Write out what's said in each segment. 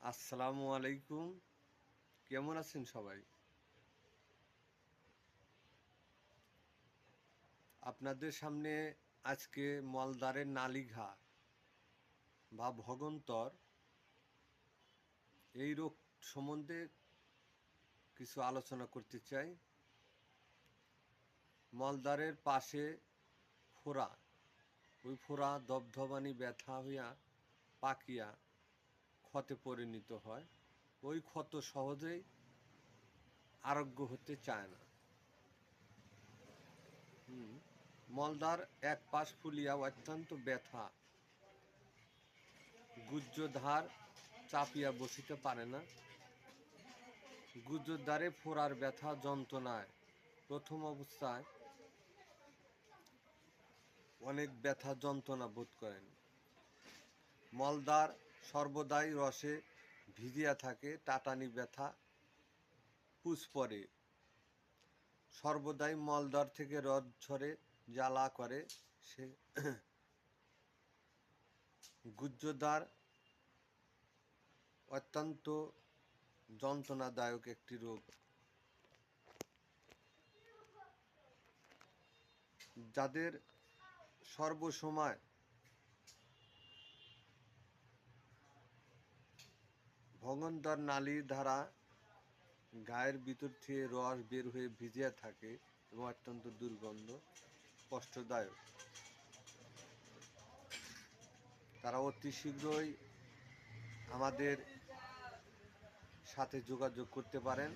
আসসালামু আলাইকুম। কেমন আছেন সবাই? আপনাদের সামনে আজকে মলদ্বারের নালীঘা বা ভগন্তর এই রোগ সম্বন্ধে কিছু আলোচনা করতে চাই। মলদ্বারের পাশে ফোড়া, ওই ফোড়া দপদপানি ব্যথা হইয়া পাকিয়া ক্ষতে পরিণত হয়। ওই ক্ষত সহজেই আরোগ্য হতে চায় না। মলদ্বার এক পাশ ফুলিয়া অত্যন্ত ব্যথা, গুহ্যদ্বার চাপিয়া বসিতে পারে না। গুহ্যদ্বারে ফোড়ার ব্যথা যন্ত্রণায় প্রথম অবস্থায় অনেক ব্যথা যন্ত্রণা বোধ করেন। মলদ্বার সর্বদাই রসে ভিজিয়া থাকে, টাটানি ব্যথা পুষ পড়ে। সর্বদাই মলদ্বার থেকে রস ঝরে জ্বালা করে। সে গুহ্যদ্বার অত্যন্ত যন্ত্রণাদায়ক একটি রোগ। যাদের সর্বসময় ভগন্তর নালীর ধারা গায়ের ভিতর থেকে রস বের হয়ে ভিজিয়া থাকে এবং অত্যন্ত দুর্গন্ধ কষ্টদায়ক, তারা অতি শীঘ্রই আমাদের সাথে যোগাযোগ করতে পারেন।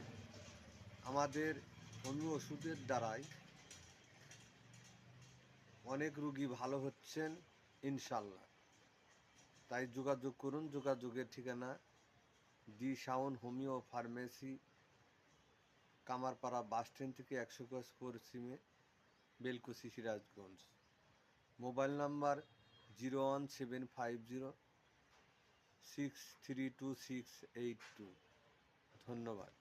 আমাদের হোমিও ওষুধের দ্বারাই অনেক রোগী ভালো হচ্ছেন ইনশাল্লাহ। তাই যোগাযোগ করুন। যোগাযোগের ঠিকানা the Shaon homeo pharmacy, Kamarpara bus stand থেকে 100 গজ পশ্চিমে, বেলকুচি, সিরাজগঞ্জ। Mobile number 01750632682। ধন্যবাদ।